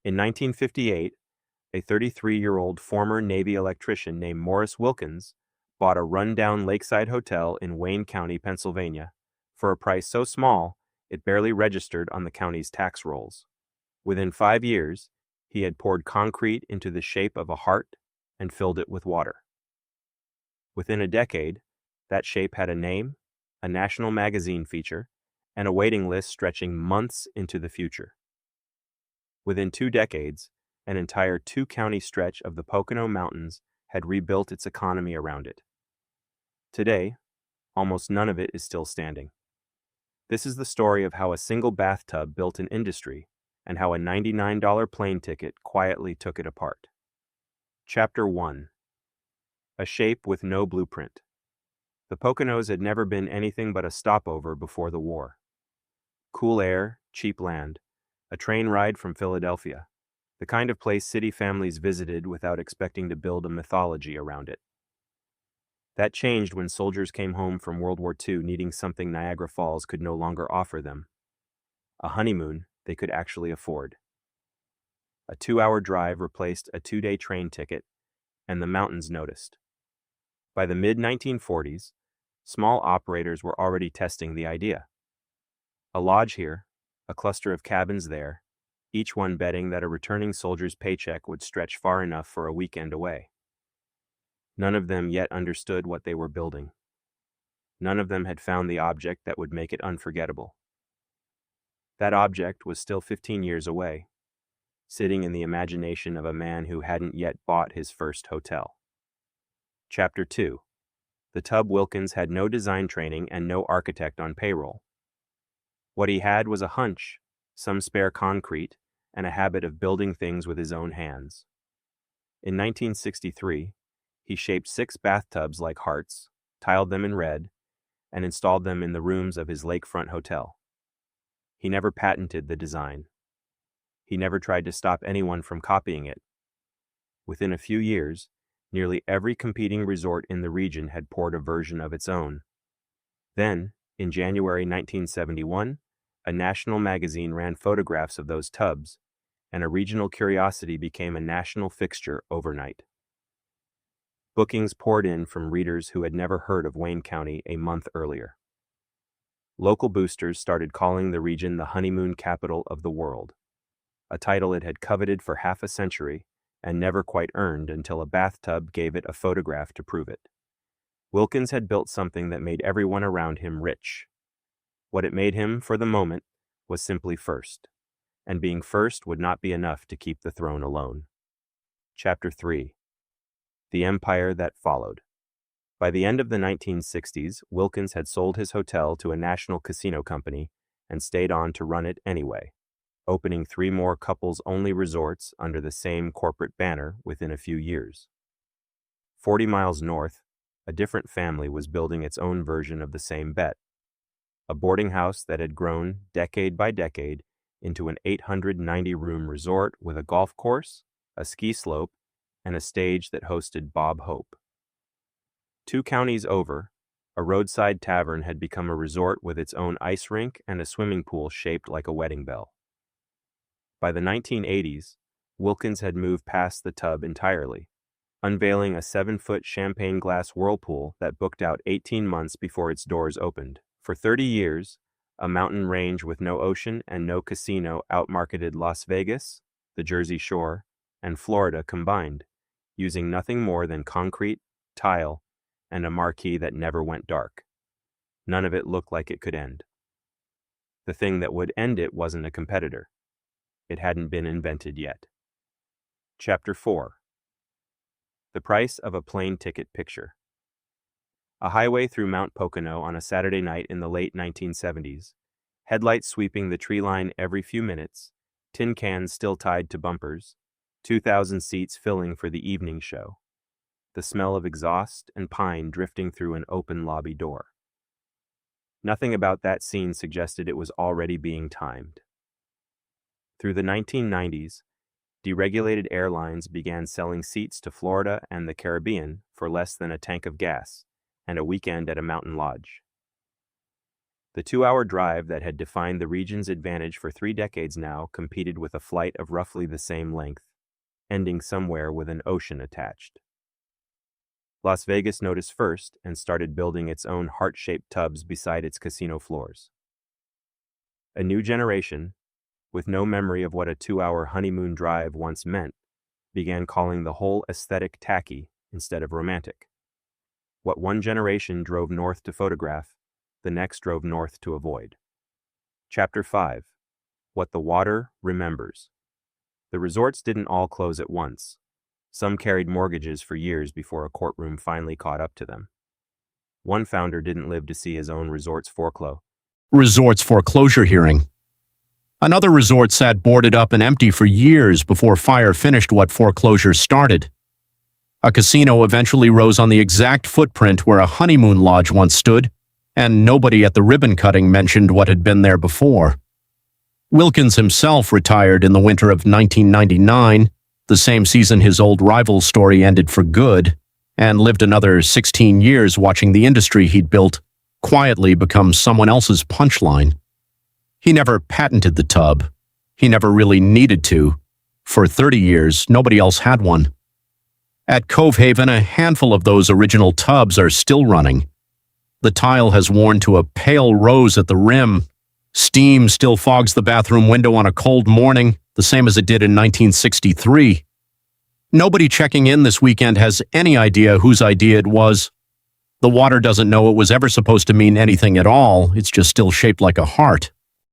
In 1958, a 33-year-old former Navy electrician named Morris Wilkins bought a run-down lakeside hotel in Wayne County, Pennsylvania, for a price so small it barely registered on the county's tax rolls. Within 5 years, he had poured concrete into the shape of a heart and filled it with water. Within a decade, that shape had a name, a national magazine feature, and a waiting list stretching months into the future. Within 2 decades, an entire 2-county stretch of the Pocono Mountains had rebuilt its economy around it. Today, almost none of it is still standing. This is the story of how a single bathtub built an industry and how a $99 plane ticket quietly took it apart. Chapter 1. A shape with no blueprint. The Poconos had never been anything but a stopover before the war. Cool air, cheap land, a train ride from Philadelphia, the kind of place city families visited without expecting to build a mythology around it. That changed when soldiers came home from World War II needing something Niagara Falls could no longer offer them. A honeymoon they could actually afford. A 2-hour drive replaced a 2-day train ticket, and the mountains noticed. By the mid-1940s, small operators were already testing the idea. A lodge here, a cluster of cabins there, each one betting that a returning soldier's paycheck would stretch far enough for a weekend away. None of them yet understood what they were building. None of them had found the object that would make it unforgettable. That object was still 15 years away, sitting in the imagination of a man who hadn't yet bought his first hotel. Chapter 2. The tub Wilkins had no design training and no architect on payroll. What he had was a hunch, some spare concrete, and a habit of building things with his own hands. In 1963, he shaped 6 bathtubs like hearts, tiled them in red, and installed them in the rooms of his lakefront hotel. He never patented the design. He never tried to stop anyone from copying it. Within a few years, nearly every competing resort in the region had poured a version of its own. Then, in January 1971, a national magazine ran photographs of those tubs, and a regional curiosity became a national fixture overnight. Bookings poured in from readers who had never heard of Wayne County a month earlier. Local boosters started calling the region the honeymoon capital of the world, a title it had coveted for half a century and never quite earned until a bathtub gave it a photograph to prove it. Wilkins had built something that made everyone around him rich. What it made him, for the moment, was simply first, and being first would not be enough to keep the throne alone. Chapter 3. The empire that followed. By the end of the 1960s, Wilkins had sold his hotel to a national casino company and stayed on to run it anyway, opening 3 more couples-only resorts under the same corporate banner within a few years. 40 miles north, a different family was building its own version of the same bet, a boarding house that had grown, decade by decade, into an 890-room resort with a golf course, a ski slope, and a stage that hosted Bob Hope. 2 counties over, a roadside tavern had become a resort with its own ice rink and a swimming pool shaped like a wedding bell. By the 1980s, Wilkins had moved past the tub entirely, unveiling a 7-foot champagne glass whirlpool that booked out 18 months before its doors opened. For 30 years, a mountain range with no ocean and no casino outmarketed Las Vegas, the Jersey Shore, and Florida combined, using nothing more than concrete, tile, and a marquee that never went dark. None of it looked like it could end. The thing that would end it wasn't a competitor. It hadn't been invented yet. Chapter 4. The price of a plane ticket picture. A highway through Mount Pocono on a Saturday night in the late 1970s, headlights sweeping the tree line every few minutes, tin cans still tied to bumpers, 2,000 seats filling for the evening show, the smell of exhaust and pine drifting through an open lobby door. Nothing about that scene suggested it was already being timed. Through the 1990s, deregulated airlines began selling seats to Florida and the Caribbean for less than a tank of gas and a weekend at a mountain lodge. The 2-hour drive that had defined the region's advantage for 3 decades now competed with a flight of roughly the same length, ending somewhere with an ocean attached. Las Vegas noticed first and started building its own heart-shaped tubs beside its casino floors. A new generation, with no memory of what a 2-hour honeymoon drive once meant, began calling the whole aesthetic tacky instead of romantic. What one generation drove north to photograph, the next drove north to avoid. Chapter 5. What the Water Remembers. The resorts didn't all close at once. Some carried mortgages for years before a courtroom finally caught up to them. One founder didn't live to see his own resort's Resort's foreclosure hearing. Another resort sat boarded up and empty for years before fire finished what foreclosure started. A casino eventually rose on the exact footprint where a honeymoon lodge once stood, and nobody at the ribbon cutting mentioned what had been there before. Wilkins himself retired in the winter of 1999, the same season his old rival's story ended for good, and lived another 16 years watching the industry he'd built quietly become someone else's punchline. He never patented the tub. He never really needed to. For 30 years, nobody else had one. At Cove Haven, a handful of those original tubs are still running. The tile has worn to a pale rose at the rim. Steam still fogs the bathroom window on a cold morning, the same as it did in 1963. Nobody checking in this weekend has any idea whose idea it was. The water doesn't know it was ever supposed to mean anything at all, it's just still shaped like a heart.